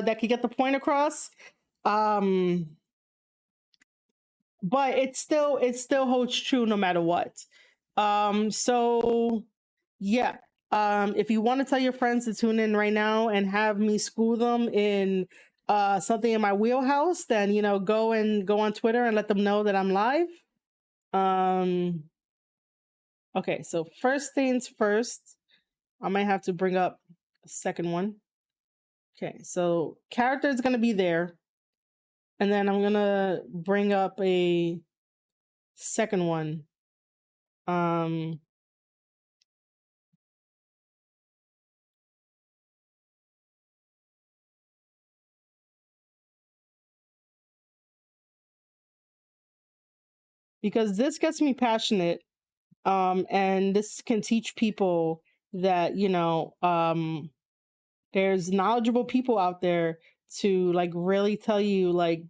that can get the point across. Um, but it still holds true no matter what. So yeah. If you want to tell your friends to tune in right now and have me school them in something in my wheelhouse, then go on Twitter and let them know that I'm live. Um okay, so first things first, I might have to bring up a second one. Okay, so character is gonna be there, and then I'm gonna bring up a second one. Um because this gets me passionate, and this can teach people that there's knowledgeable people out there to like really tell you like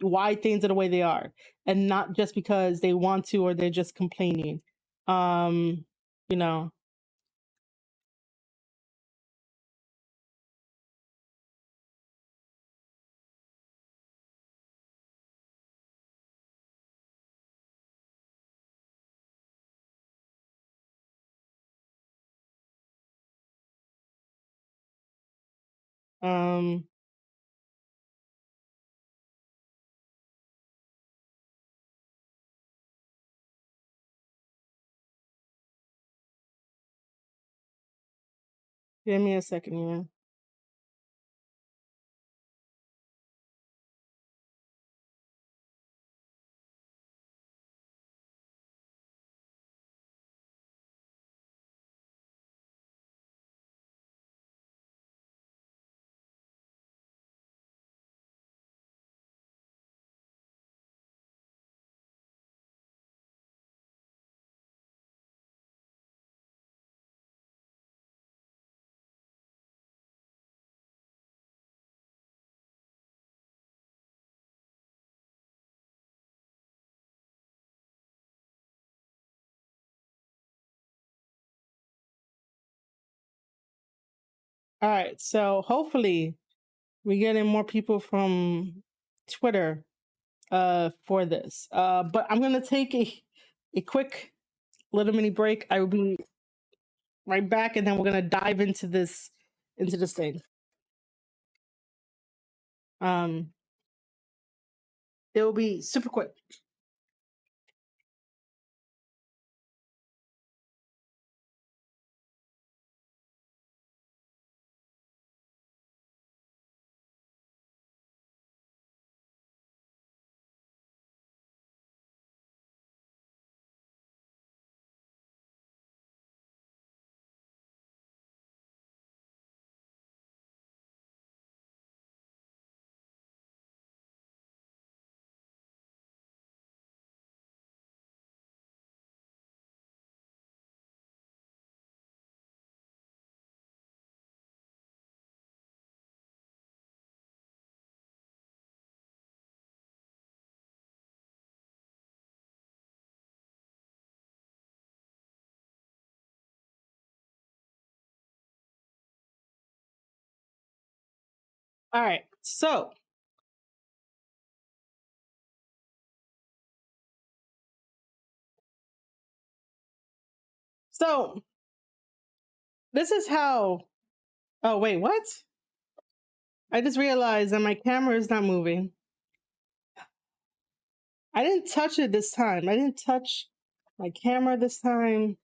why things are the way they are, and not just because they want to or they're just complaining. um you know um give me a second here. All right, so hopefully we're getting more people from Twitter for this. But I'm gonna take a quick little mini break. I will be right back, and then we're gonna dive into this thing. Um, it will be super quick. All right, so this is how. Oh wait, what? I just realized that my camera is not moving. I didn't touch it this time. I didn't touch my camera this time.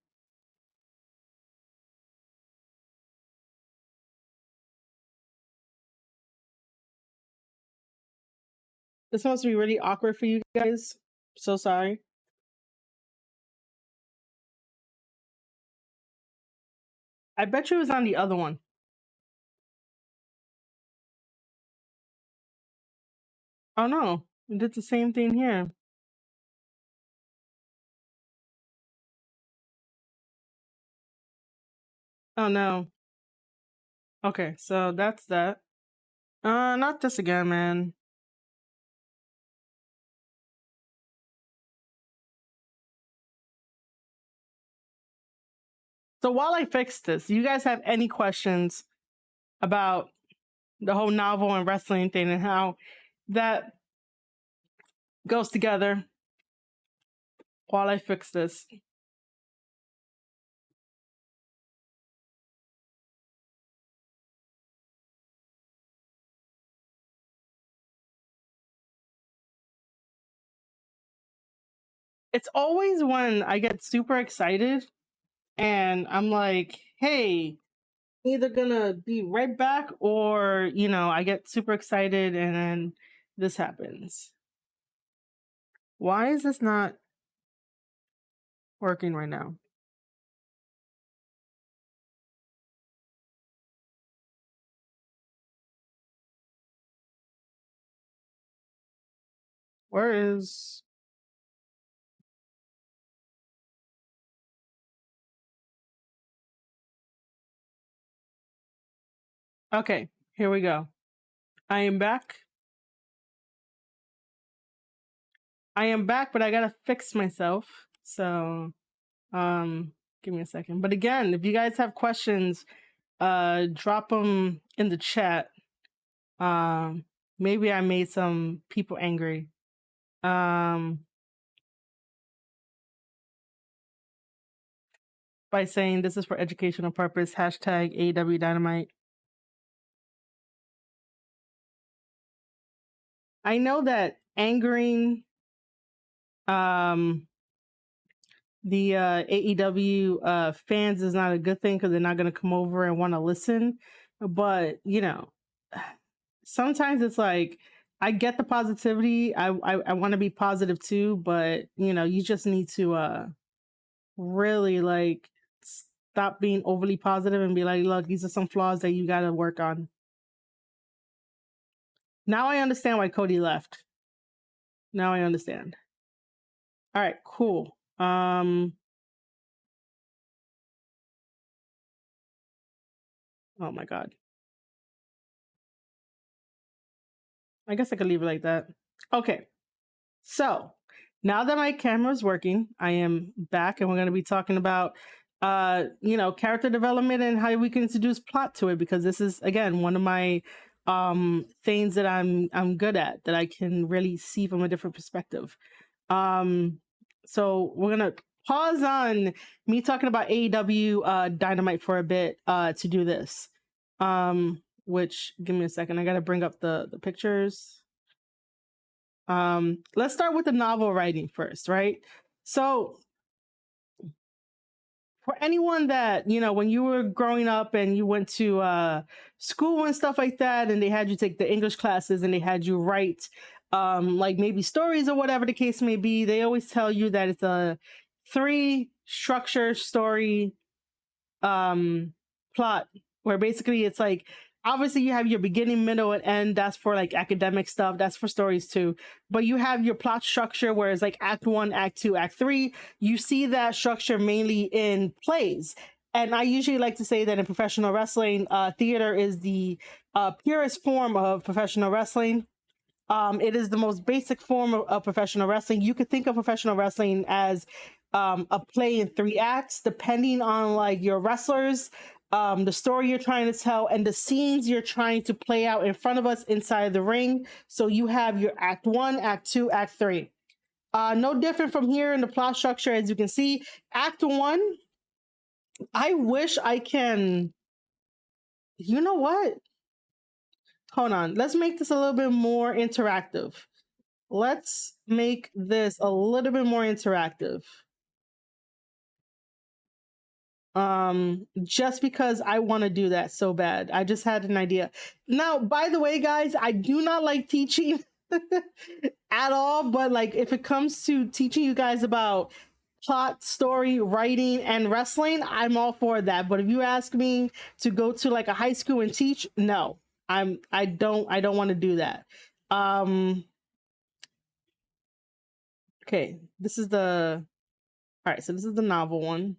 This must be really awkward for you guys. So sorry. I bet you it was on the other one. Oh no, it did the same thing here. Oh no. Okay, so that's that. Not this again, man. So while I fix this, do you guys have any questions about the whole novel and wrestling thing and how that goes together while I fix this. It's always when I get super excited and I'm like, hey, either gonna be right back or, I get super excited and then this happens. Why is this not working right now? Where is. Okay, here we go. I am back. But I gotta fix myself. So, give me a second. But again, if you guys have questions, drop them in the chat. Um, maybe I made some people angry. By saying this is for educational purpose, hashtag AW Dynamite. I know that angering the AEW fans is not a good thing because they're not going to come over and want to listen. But sometimes it's like I get the positivity. I want to be positive too, but you just need to really like stop being overly positive and be like, look, these are some flaws that you got to work on. Now I understand why Cody left. Now I understand. All right, cool. Oh my god. I guess I could leave it like that. Okay. So, now that my camera is working, I am back and we're going to be talking about character development and how we can introduce plot to it because this is again one of my things that I'm good at that I can really see from a different perspective. So we're going to pause on me talking about AEW Dynamite for a bit to do this. Which give me a second. I got to bring up the pictures. Let's start with the novel writing first, right? So for anyone that, when you were growing up and you went to school and stuff like that, and they had you take the English classes and they had you write like maybe stories or whatever the case may be, they always tell you that it's a 3 structure story plot where basically it's like obviously you have your beginning, middle, and end. That's for like academic stuff. That's for stories too. But you have your plot structure where it's like act 1, act 2, act 3. You see that structure mainly in plays. And I usually like to say that in professional wrestling, theater is the purest form of professional wrestling. It is the most basic form of professional wrestling. You could think of professional wrestling as a play in 3 acts, depending on like your wrestlers, the story you're trying to tell, and the scenes you're trying to play out in front of us inside the ring. So you have your act 1, act 2, act 3. No different from here in the plot structure. As you can see, act 1, I wish I can. You know what? Hold on. Let's make this a little bit more interactive. Let's make this a little bit more interactive. Just because I want to do that so bad. I just had an idea. Now, by the way, guys, I do not like teaching at all, but like if it comes to teaching you guys about plot, story, writing, and wrestling, I'm all for that. But if you ask me to go to like a high school and teach, no. I don't want to do that. Okay, this is the all right, so this is the novel one.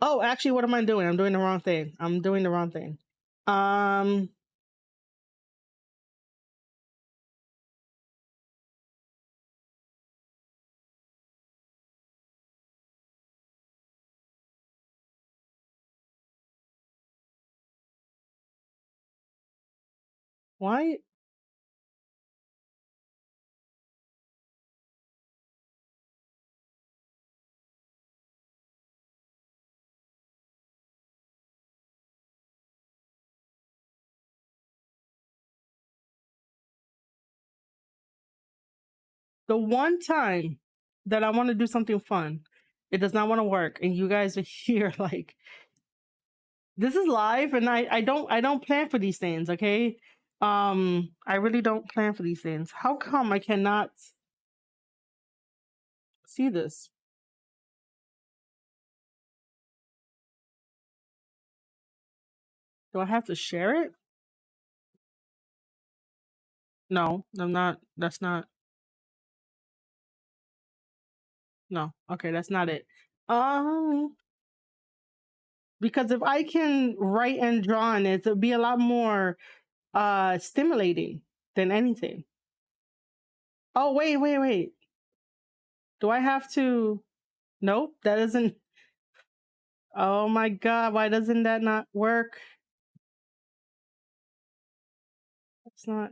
Oh, actually, what am I doing? I'm doing the wrong thing. Um, Why? The one time that I want to do something fun, it does not want to work, and you guys are here like this is live, and I don't plan for these things. Okay, I really don't plan for these things. How come I cannot see this? Do I have to share it? No, I'm not. That's not. No. Okay, that's not it. Um, because if I can write and draw on it, it'll be a lot more stimulating than anything. Oh wait. Do I have to? Nope, that doesn't. Oh my god, why doesn't that not work? It's not.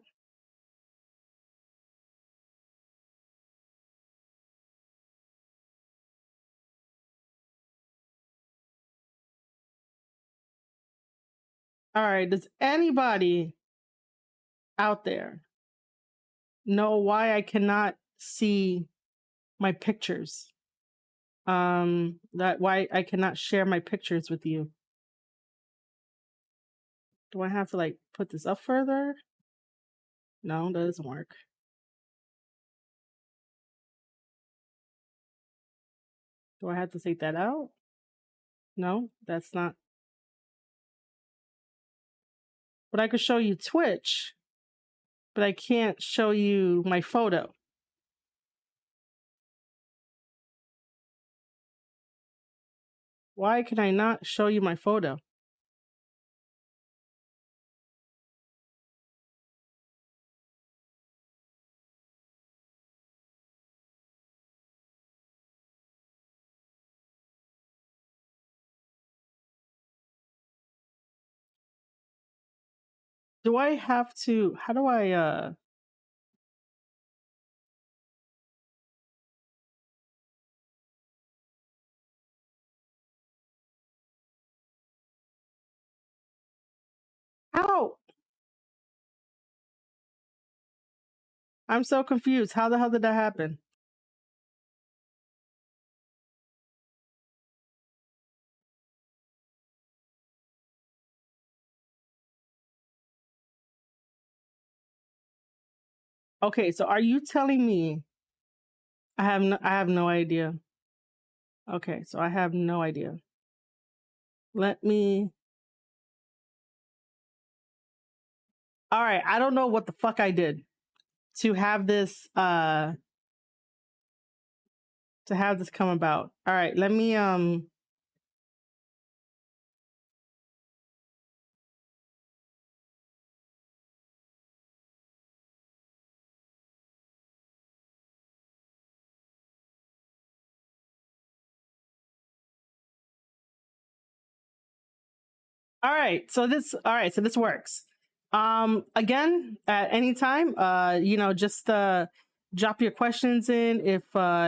All right, does anybody out there know why I cannot see my pictures? That why I cannot share my pictures with you. Do I have to like put this up further? No, that doesn't work. Do I have to take that out? No, that's not. But I could show you Twitch, but I can't show you my photo. Why can I not show you my photo? Do I have to how do I how? I'm so confused. How the hell did that happen? Okay, so are you telling me I have no idea. Okay, so I have no idea. Let me All right, I don't know what the fuck I did to have this come about. All right, let me so this works. Again, at any time, just drop your questions in if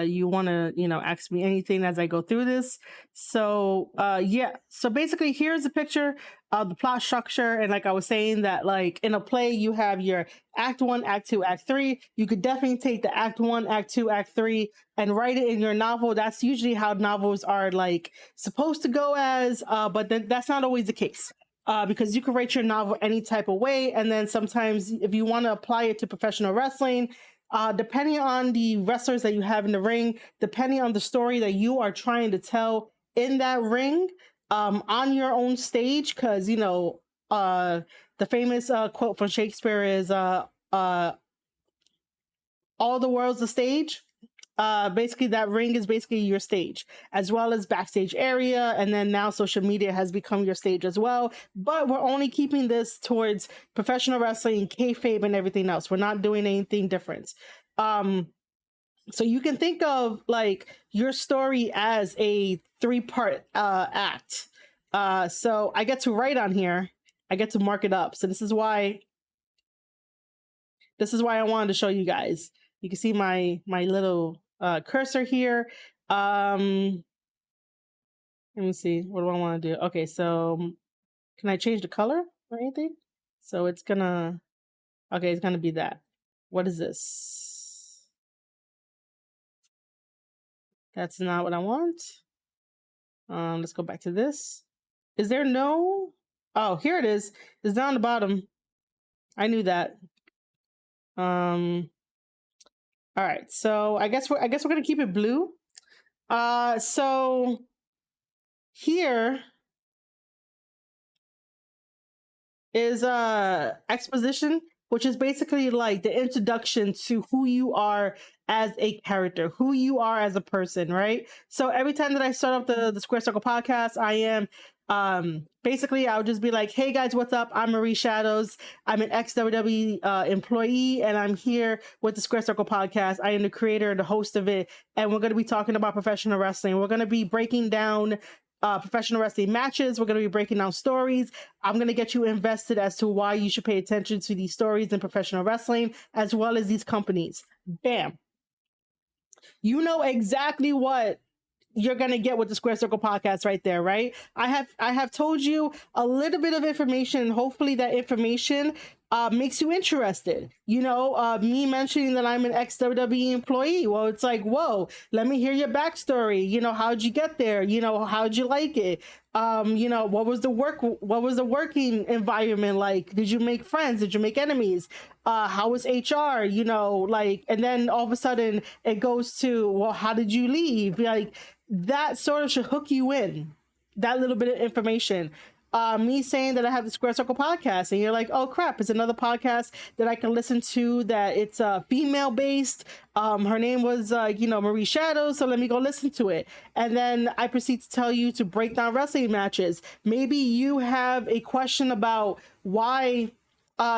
you want to, ask me anything as I go through this. So yeah, so basically here's a picture of the plot structure, and like I was saying that like in a play you have your act 1, act 2, act 3. You could definitely take the act 1, act 2, act 3 and write it in your novel. That's usually how novels are like supposed to go as, but that's not always the case. Because you can write your novel any type of way, and then sometimes if you want to apply it to professional wrestling, depending on the wrestlers that you have in the ring, depending on the story that you are trying to tell in that ring, on your own stage, because the famous quote from Shakespeare is all the world's a stage. Basically that ring is basically your stage, as well as backstage area, and then now social media has become your stage as well. But we're only keeping this towards professional wrestling, kayfabe, and everything else. We're not doing anything different. So you can think of like your story as a 3-part act. So I get to write on here, I get to mark it up. So this is why This is why I wanted to show you guys. You can see my little cursor here. Let me see. What do I want to do? Okay, so can I change the color or anything? So it's gonna. Okay, it's gonna be that. What is this? That's not what I want. Let's go back to this. Is there no? Oh, here it is. It's down the bottom. I knew that. All right. So I guess we're gonna keep it blue. So here is exposition, which is basically like the introduction to who you are as a character, who you are as a person, right? So every time that I start up the Square Circle podcast, I am basically I'll just be like, hey guys, what's up? I'm Marie Shadows. I'm an ex WWE employee, and I'm here with the Square Circle podcast. I am the creator and the host of it, and we're going to be talking about professional wrestling. We're going to be breaking down professional wrestling matches. We're going to be breaking down stories. I'm going to get you invested as to why you should pay attention to these stories in professional wrestling, as well as these companies. Bam. You know exactly what you're gonna get with the Square Circle podcast right there, right? I have told you a little bit of information, and hopefully that information makes you interested. You know, me mentioning that I'm an ex WWE employee. Well, it's like, whoa, let me hear your backstory. You know, how'd you get there? You know, how'd you like it? You know, what was the working environment like? Did you make friends? Did you make enemies? How was HR? You know, like, and then all of a sudden it goes to, well, how did you leave? Like, that sort of should hook you in, that little bit of information. Me saying that I have the Square Circle podcast, and you're like, oh crap, it's another podcast that I can listen to, that it's female based. Her name was Marie Shadows, so let me go listen to it. And then I proceed to tell you to break down wrestling matches. Maybe you have a question about why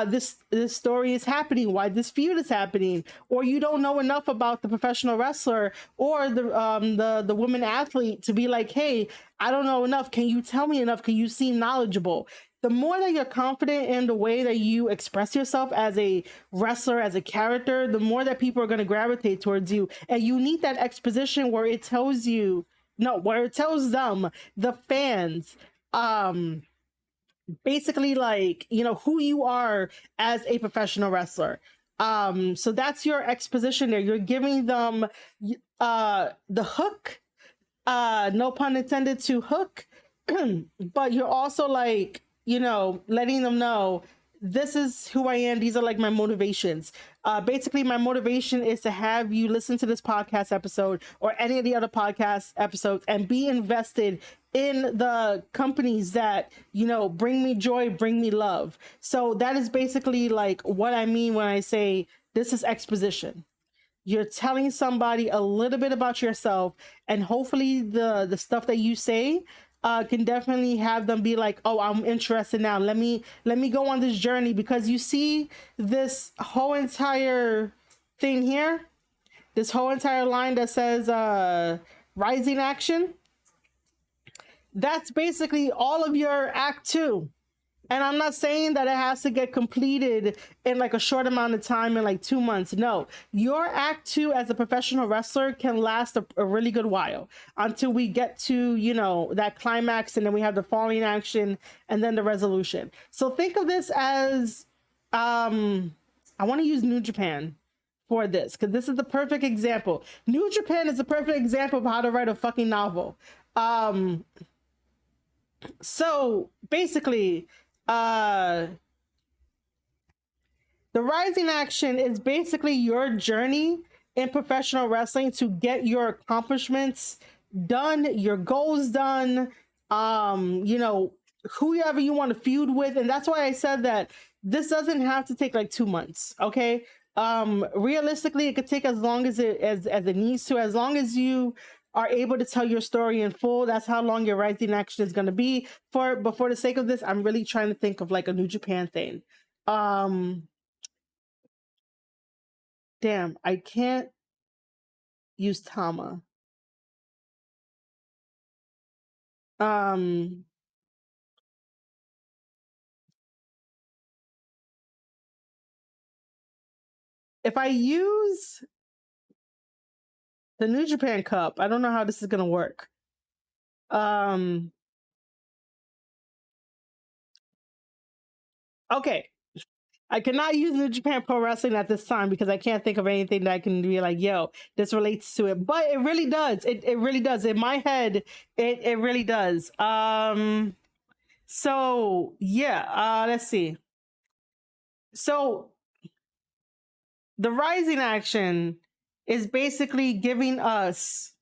this story is happening, why this feud is happening, or you don't know enough about the professional wrestler or the woman athlete to be like, hey, I don't know enough. Can you tell me enough? Can you seem knowledgeable? The more that you're confident in the way that you express yourself as a wrestler, as a character, the more that people are going to gravitate towards you. And you need that exposition where it tells you, no, where it tells them, the fans, basically, like, you know, who you are as a professional wrestler. So that's your exposition there. You're giving them the hook, no pun intended, to hook, but you're also, like, you know, letting them know, this is who I am. These are like my motivations. Basically, my motivation is to have you listen to this podcast episode or any of the other podcast episodes and be invested in the companies that, you know, bring me joy, bring me love. So that is basically like what I mean when I say this is exposition. You're telling somebody a little bit about yourself, and hopefully the stuff that you say can definitely have them be like, oh, I'm interested now. Let me go on this journey. Because you see this whole entire thing here, this whole entire line that says rising action. That's basically all of your act 2. And I'm not saying that it has to get completed in like a short amount of time, in like 2 months. No, your act 2 as a professional wrestler can last a really good while, until we get to, you know, that climax, and then we have the falling action and then the resolution. So think of this as, I want to use New Japan for this, because this is the perfect example. New Japan is the perfect example of how to write a fucking novel. So basically, the rising action is basically your journey in professional wrestling to get your accomplishments done, your goals done, you know, whoever you want to feud with. And that's why I said that this doesn't have to take like 2 months. Okay. Realistically, it could take as long as it needs to, as long as you are able to tell your story in full. That's how long your rising action is going to be. But for the sake of this, I'm really trying to think of like a New Japan thing. Damn, I can't use Tama. Um, if I use the New Japan Cup, I don't know how this is gonna work. Okay. I cannot use New Japan Pro Wrestling at this time because I can't think of anything that I can be like, yo, this relates to it. But it really does. It really does. In my head, it really does. So yeah, let's see. So the Rising action is basically giving us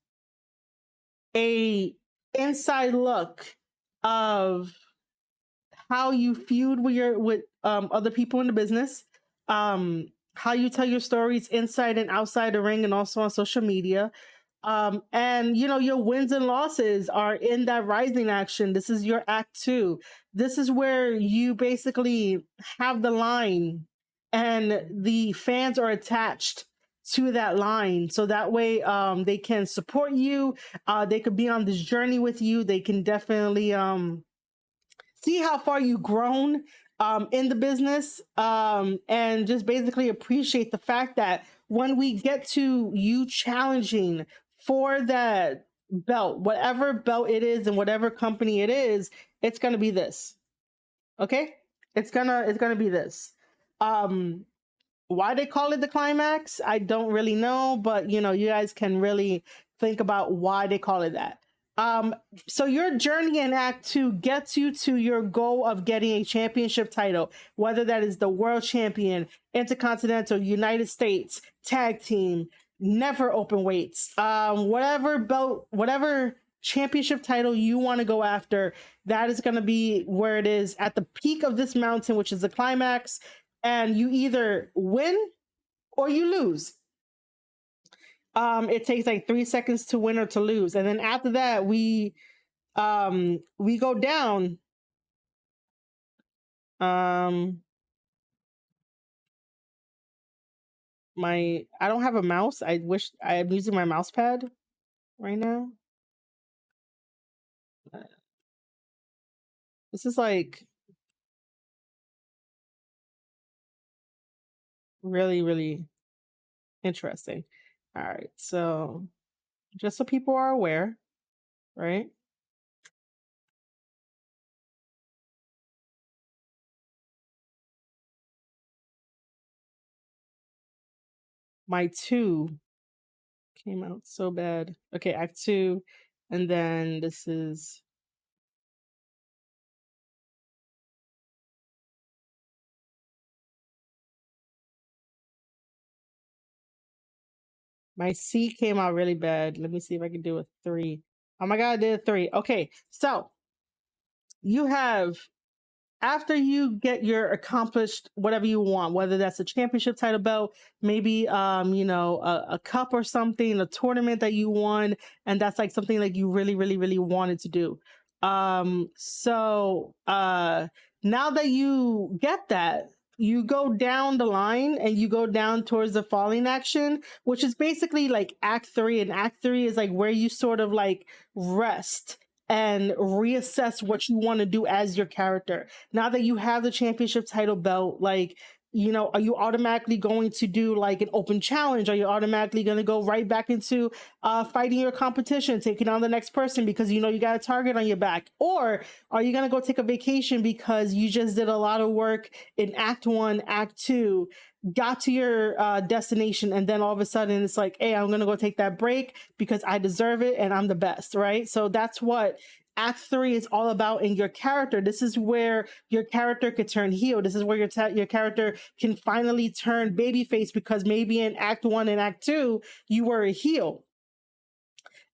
a inside look of how you feud with other people in the business, how you tell your stories inside and outside the ring, and also on social media. And your wins and losses are in that Rising action. This is your act 2. This is where you basically have the line, and the fans are attached to that line, so that way they can support you. They could be on this journey with you. They can definitely see how far you've grown in the business, and just basically appreciate the fact that when we get to you challenging for that belt, whatever belt it is and whatever company it is, it's gonna be this. Okay, it's gonna be this. Why they call it the climax, I don't really know, but you guys can really think about why they call it that. So your journey in Act 2 gets you to your goal of getting a championship title, whether that is the World Champion, Intercontinental, United States, Tag Team, never open weights, whatever belt, whatever championship title you want to go after, that is going to be where it is at the peak of this mountain, which is the climax. And you either win or you lose. It takes like 3 seconds to win or to lose, and then after that we go down. I don't have a mouse. I wish I am using my mouse pad right now. This is like really, really interesting. All right, so just so people are aware, right? My 2 came out so bad. Okay, Act 2, and then this is my C came out really bad. Let me see if I can do a 3. Oh my god, I did a 3. Okay, so you have, after you get your accomplished whatever you want, whether that's a championship title belt, maybe a cup or something, a tournament that you won, and that's like something like you really, really, really wanted to do. So now that you get that, you go down the line and you go down towards the falling action, which is basically like Act 3. And Act 3 is like where you sort of like rest and reassess what you want to do as your character. Now that you have the championship title belt, like, are you automatically going to do like an open challenge? Are you automatically going to go right back into fighting your competition, taking on the next person because you got a target on your back? Or are you going to go take a vacation because you just did a lot of work in Act 1, Act 2, got to your destination, and then all of a sudden it's like, hey, I'm going to go take that break because I deserve it and I'm the best, right? So that's what Act 3 is all about in your character. This is where your character could turn heel. This is where your character can finally turn babyface, because maybe in Act 1 and Act 2, you were a heel.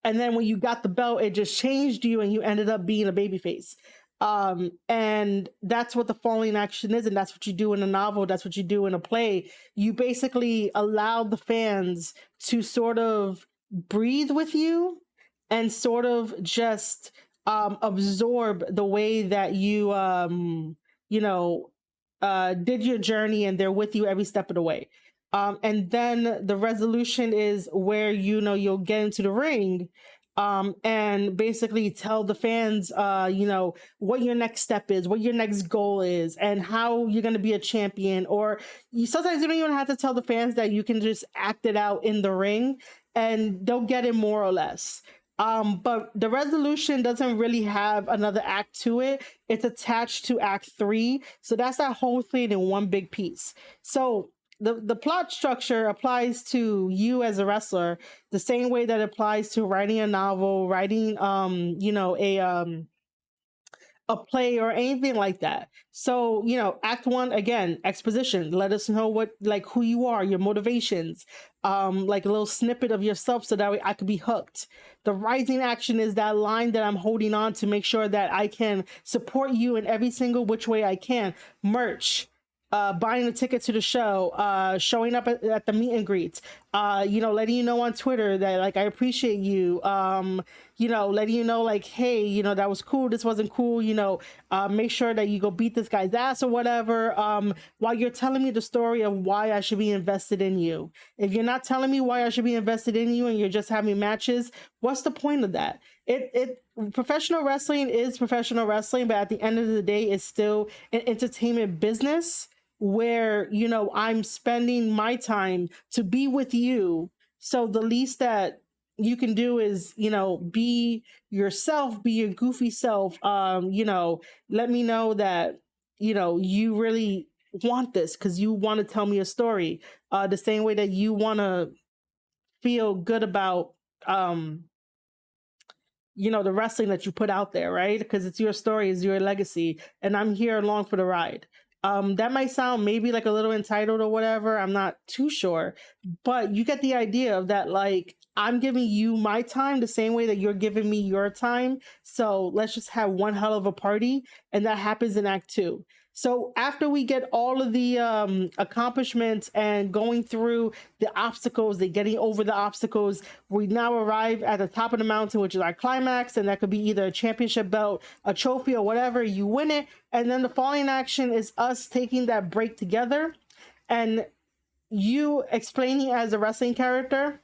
And then when you got the belt, it just changed you and you ended up being a babyface. And that's what the falling action is. And that's what you do in a novel. That's what you do in a play. You basically allow the fans to sort of breathe with you and sort of just absorb the way that you did your journey, and they're with you every step of the way. And then the resolution is where you'll get into the ring, and basically tell the fans, what your next step is, what your next goal is, and how you're going to be a champion. Or sometimes you don't even have to tell the fans that. You can just act it out in the ring and they'll get it more or less. But the resolution doesn't really have another act to it. It's attached to act three. So that's that whole thing in one big piece. So the plot structure applies to you as a wrestler the same way that applies to writing a novel, writing a play or anything like that. So, act one, again, exposition. Let us know who you are, your motivations, like a little snippet of yourself so that way I could be hooked. The rising action is that line that I'm holding on to make sure that I can support you in every single which way I can. Merch, buying a ticket to the show, showing up at the meet and greets, letting you know on Twitter that I appreciate you, letting you know hey, that was cool, this wasn't cool, make sure that you go beat this guy's ass or whatever, while you're telling me the story of why I should be invested in you. If you're not telling me why I should be invested in you and you're just having matches, what's the point of that? Professional wrestling is professional wrestling, but at the end of the day, it's still an entertainment business where I'm spending my time to be with you. So the least that you can do is be yourself, be your goofy self. Let me know that you really want this because you want to tell me a story, the same way that you want to feel good about the wrestling that you put out there, right? Because it's your story, it's your legacy, and I'm here along for the ride. That might sound maybe like a little entitled or whatever, I'm not too sure, but you get the idea of that. I'm giving you my time the same way that you're giving me your time, so let's just have one hell of a party. And that happens in act two. So after we get all of the accomplishments and going through the obstacles, they getting over the obstacles, we now arrive at the top of the mountain, which is our climax, and that could be either a championship belt, a trophy, or whatever. You win it, and then the falling action is us taking that break together, and you explaining as a wrestling character,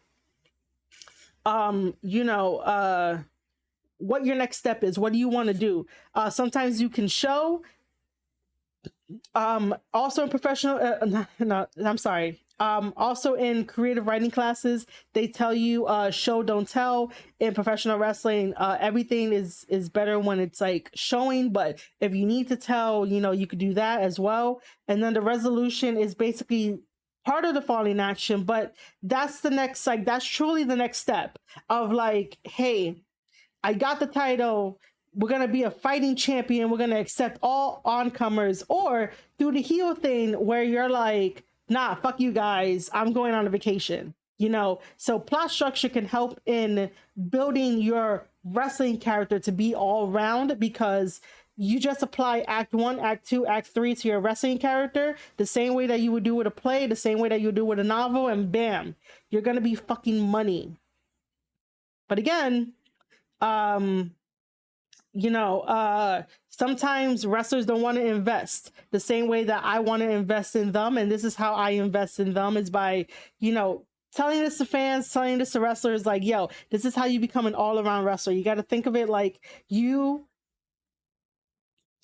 what your next step is. What do you want to do? Sometimes you can show. Also in professional, no, I'm sorry. Also in creative writing classes, they tell you show don't tell. In professional wrestling, everything is better when it's showing, but if you need to tell, you could do that as well. And then the resolution is basically part of the falling action, but that's the next, that's truly the next step of hey, I got the title, we're gonna be a fighting champion, we're gonna accept all oncomers, or do the heel thing where you're nah, fuck you guys, I'm going on a vacation. So plot structure can help in building your wrestling character to be all round, because you just apply act one, act two, act three to your wrestling character the same way that you would do with a play, the same way that you would do with a novel, and bam, you're gonna be fucking money. But again, sometimes wrestlers don't want to invest the same way that I want to invest in them. And this is how I invest in them, is by, telling this to fans, telling this to wrestlers, yo, this is how you become an all-around wrestler. You got to think of it like you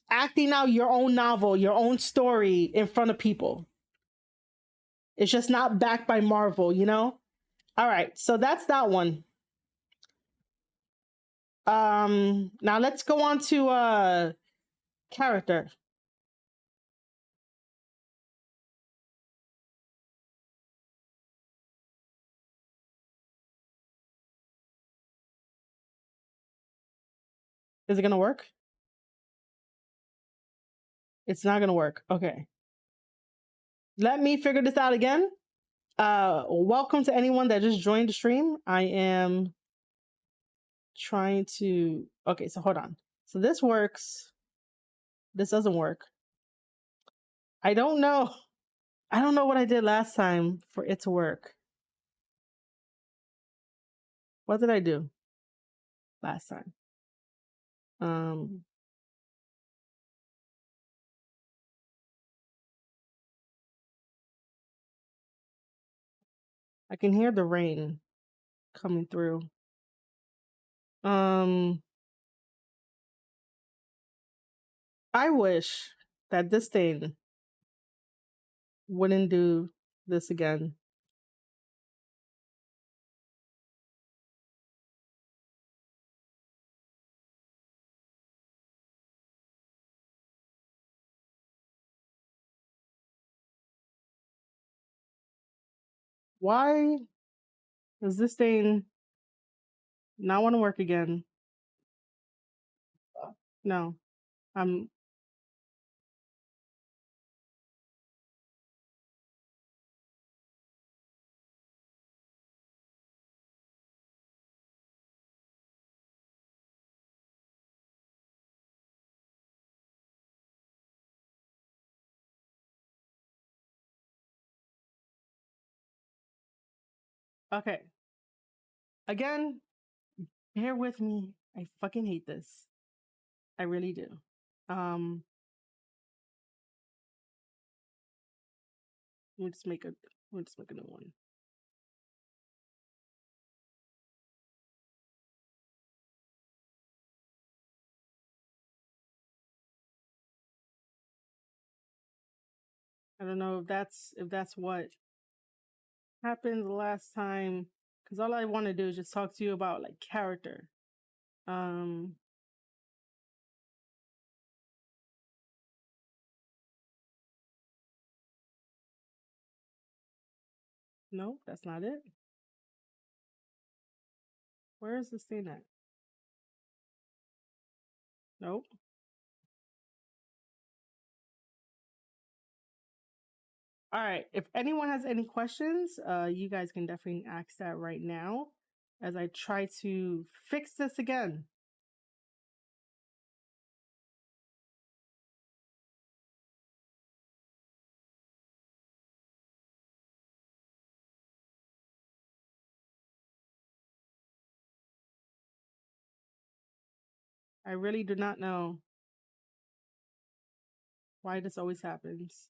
acting out your own novel, your own story in front of people. It's just not backed by Marvel, All right, so that's that one. Now let's go on to character. Is it gonna work? It's not gonna work. Okay. Let me figure this out again. Welcome to anyone that just joined the stream. I am trying to... Okay, so hold on. So this works. This doesn't work. I don't know. I don't know what I did last time for it to work. What did I do last time? I can hear the rain coming through. Um, I wish that this thing wouldn't do this again. Why does this thing not want to work again? No, I'm okay. Again, bear with me. I fucking hate this. I really do. Um, we'll just make a we'll just make a new one. I don't know if that's what happened the last time, because all I want to do is just talk to you about like character. Um, no, that's not it. Where is this thing at? Nope. All right. If anyone has any questions, you guys can definitely ask that right now as I try to fix this again. I really do not know why this always happens.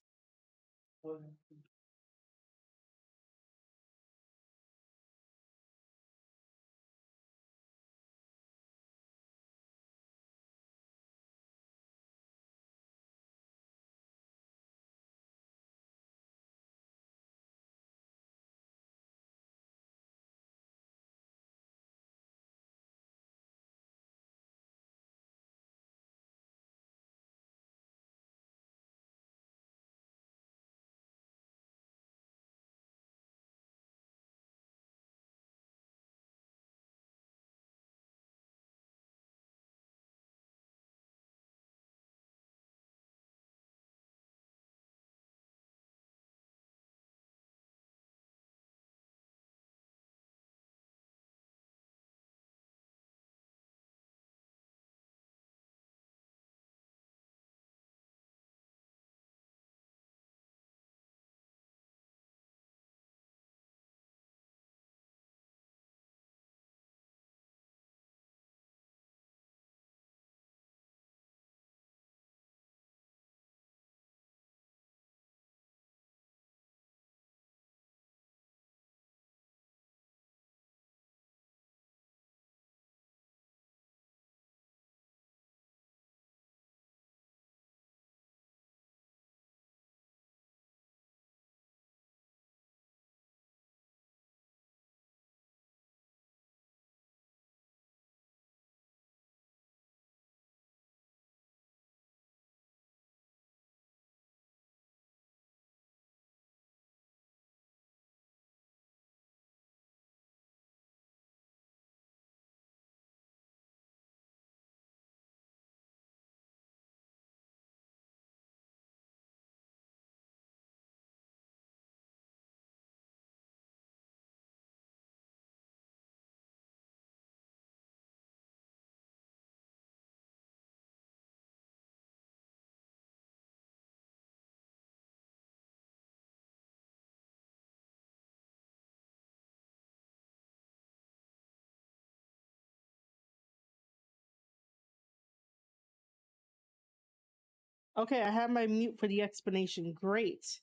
Okay, I have my mute for the explanation. Great.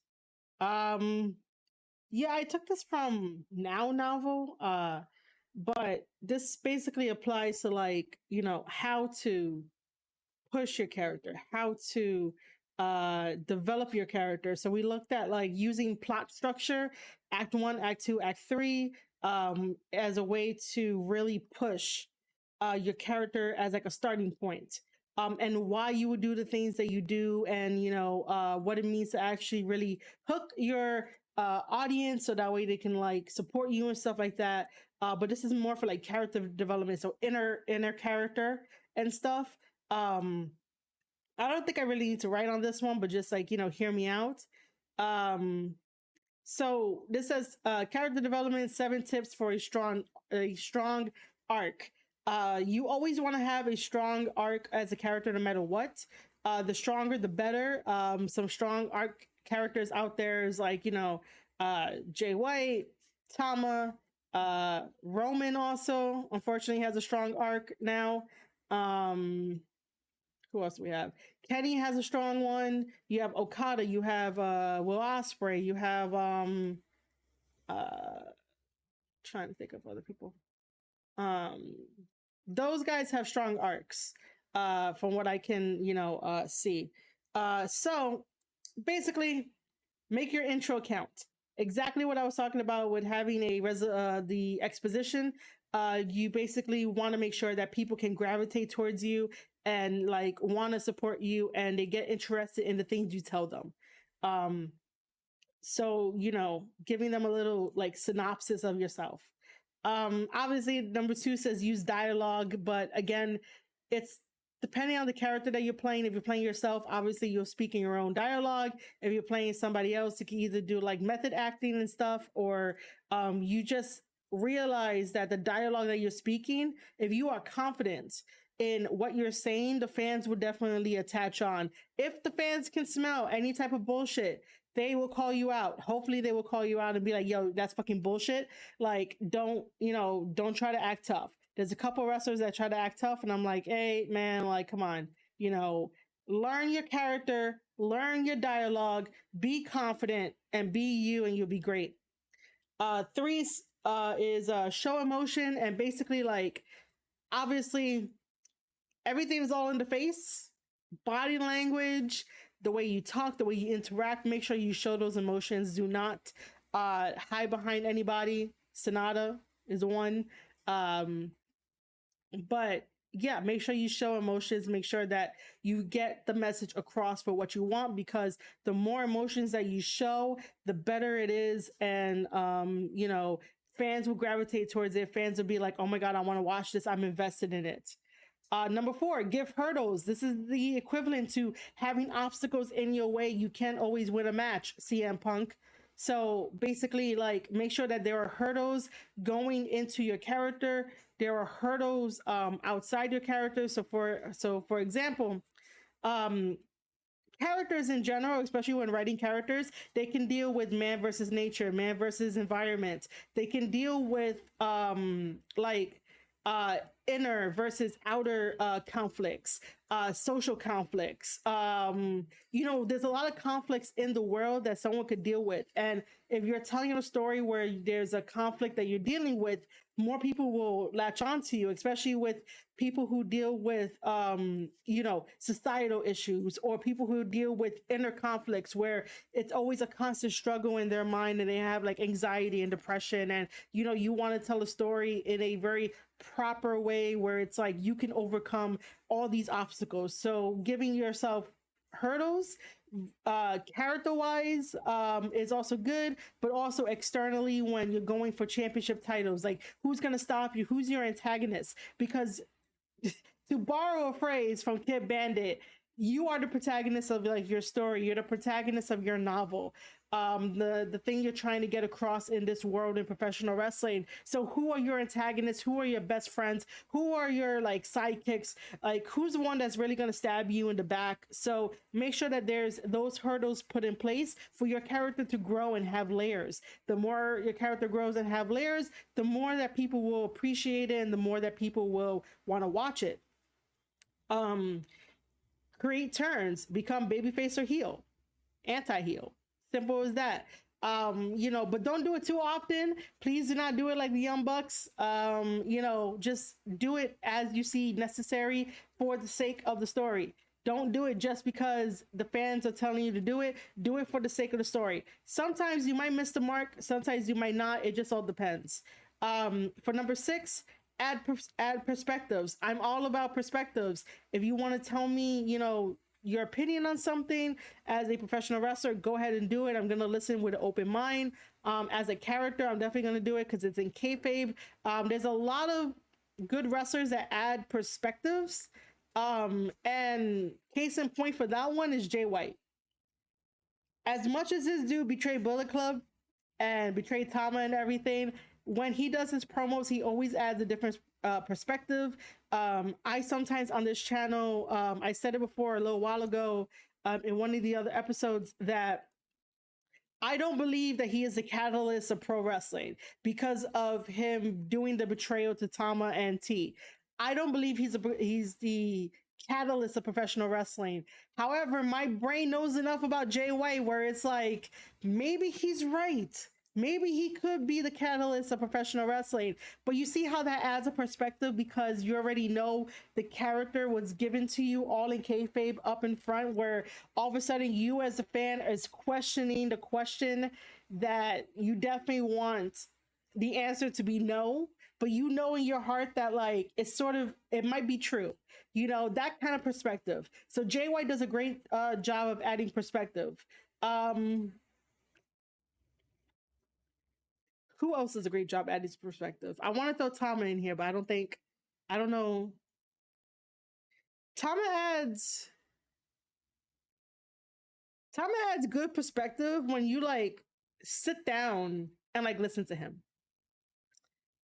Um, yeah, I took this from Now Novel. but this basically applies to like, how to push your character, how to develop your character. So we looked at like using plot structure, act 1, act 2, act 3, as a way to really push your character as like a starting point. And why you would do the things that you do, and what it means to actually really hook your audience, so that way they can like support you and stuff like that. But this is more for like character development, so inner character and stuff. I don't think I really need to write on this one, but just like, hear me out. So this says character development, 7 tips for a strong arc. You always want to have a strong arc as a character, no matter what. The stronger, the better. Some strong arc characters out there is like, Jay White, Tama, Roman also, unfortunately, has a strong arc now. Who else do we have? Kenny has a strong one. You have Okada. You have Will Ospreay. You have trying to think of other people. Those guys have strong arcs, from what I can see. So basically, make your intro count. Exactly what I was talking about with having the exposition. You basically want to make sure that people can gravitate towards you and like want to support you, and they get interested in the things you tell them. So giving them a little like synopsis of yourself. Obviously number 2 says use dialogue, but again, it's depending on the character that you're playing. If you're playing yourself, obviously you're speaking your own dialogue. If you're playing somebody else, you can either do like method acting and stuff, or you just realize that the dialogue that you're speaking, if you are confident in what you're saying, the fans will definitely attach on. If the fans can smell any type of bullshit, they will call you out. Hopefully they will call you out and be like, yo, that's fucking bullshit. Like, don't try to act tough. There's a couple wrestlers that try to act tough, and I'm like, hey man, like, come on, learn your character, learn your dialogue, be confident, and be you, and you'll be great. 3 is show emotion, and basically like, obviously everything is all in the face, body language, the way you talk, the way you interact. Make sure you show those emotions. Do not hide behind anybody. Sonata is one. But yeah, make sure you show emotions. Make sure that you get the message across for what you want, because the more emotions that you show, the better it is. And fans will gravitate towards it. Fans will be like, oh my God, I want to watch this. I'm invested in it. Number 4, give hurdles. This is the equivalent to having obstacles in your way. You can't always win a match, CM Punk. So basically, like, make sure that there are hurdles going into your character. There are hurdles outside your character. So for example, characters in general, especially when writing characters, they can deal with man versus nature, man versus environment. They can deal with inner versus outer conflicts, social conflicts. There's a lot of conflicts in the world that someone could deal with. And if you're telling a story where there's a conflict that you're dealing with, more people will latch onto you, especially with people who deal with, societal issues, or people who deal with inner conflicts where it's always a constant struggle in their mind, and they have like anxiety and depression. And, you want to tell a story in a very proper way where it's like you can overcome all these obstacles. So giving yourself hurdles, character wise, is also good, but also externally when you're going for championship titles, like who's going to stop you? Who's your antagonist? Because to borrow a phrase from Kid Bandit, you are the protagonist of like your story. You're the protagonist of your novel. The thing you're trying to get across in this world in professional wrestling. So who are your antagonists? Who are your best friends? Who are your like sidekicks? Like who's the one that's really going to stab you in the back? So make sure that there's those hurdles put in place for your character to grow and have layers. The more your character grows and have layers, the more that people will appreciate it, and the more that people will want to watch it. Create turns, become babyface or heel, anti-heel. Simple as that. But don't do it too often. Please do not do it like the Young Bucks. Just do it as you see necessary for the sake of the story. Don't do it just because the fans are telling you to do it. Do it for the sake of the story. Sometimes you might miss the mark, sometimes you might not. It just all depends. For number 6, add perspectives. I'm all about perspectives. If you want to tell me, your opinion on something as a professional wrestler, go ahead and do it. I'm gonna listen with an open mind. As a character, I'm definitely gonna do it because it's in kayfabe. There's a lot of good wrestlers that add perspectives. And case in point for that one is Jay White. As much as this dude betrayed Bullet Club and betrayed Tama and everything, when he does his promos, he always adds a different perspective. I sometimes on this channel, I said it before a little while ago in one of the other episodes, that I don't believe that he is the catalyst of pro wrestling because of him doing the betrayal to Tama and T. I don't believe he's the catalyst of professional wrestling. However, my brain knows enough about Jay White where it's like, maybe he's right. Maybe he could be the catalyst of professional wrestling. But you see how that adds a perspective because you already know the character was given to you all in kayfabe up in front, where all of a sudden you as a fan is questioning the question that you definitely want the answer to be no, but you know in your heart that like it might be true, that kind of perspective. So Jay White does a great job of adding perspective. Who else does a great job adding perspective? I want to throw Tama in here, but I don't know. Tama adds good perspective when you like sit down and like listen to him.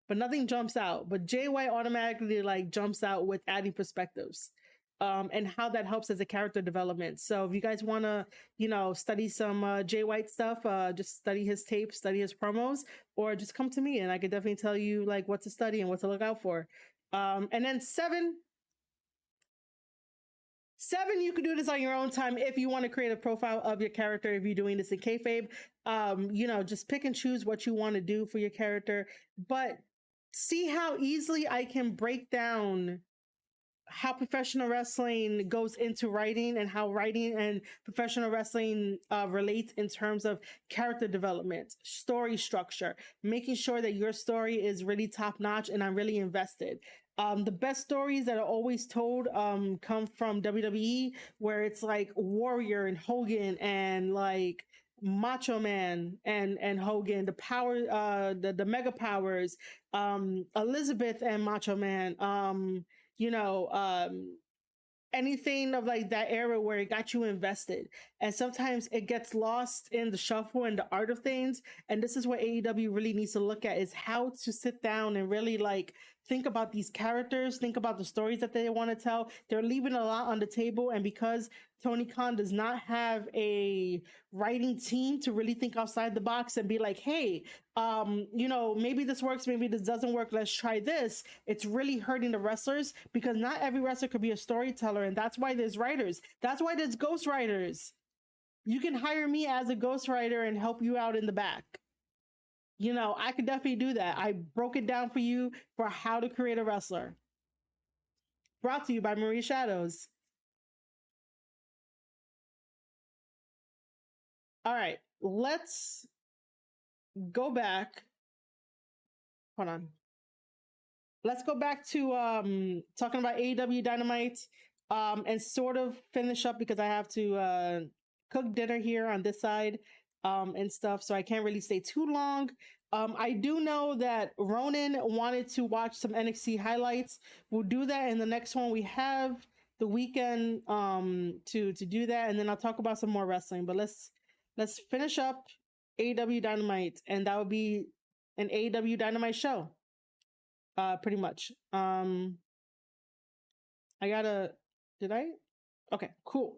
But nothing jumps out. But Jay White automatically like jumps out with adding perspectives. And how that helps as a character development. So if you guys want to, study some Jay White stuff, just study his tapes, study his promos, or just come to me and I could definitely tell you like what to study and what to look out for. And then 7, you can do this on your own time if you want to create a profile of your character. If you're doing this in kayfabe, just pick and choose what you want to do for your character. But see how easily I can break down how professional wrestling goes into writing and how writing and professional wrestling relates in terms of character development, story structure, making sure that your story is really top notch and I'm really invested. The best stories that are always told come from WWE, where it's like Warrior and Hogan and like Macho Man and Hogan, the power, the mega powers, Elizabeth and Macho Man, anything of like that era where it got you invested. And sometimes it gets lost in the shuffle and the art of things. And this is what AEW really needs to look at, is how to sit down and really like think about these characters, think about the stories that they want to tell. They're leaving a lot on the table. And because Tony Khan does not have a writing team to really think outside the box and be like, hey, maybe this works, maybe this doesn't work, let's try this. It's really hurting the wrestlers because not every wrestler could be a storyteller. And that's why there's writers. That's why there's ghostwriters. You can hire me as a ghostwriter and help you out in the back. I could definitely do that. I broke it down for you for how to create a wrestler. Brought to you by Marie Shadows. All right, let's go back. Hold on. Let's go back to talking about AEW Dynamite and sort of finish up because I have to cook dinner here on this side and stuff, so I can't really stay too long. I do know that Ronan wanted to watch some NXT highlights. We'll do that in the next one. We have the weekend to do that, and then I'll talk about some more wrestling. But let's finish up AEW Dynamite, and that would be an AEW Dynamite show. Pretty much. Did I? Okay, cool.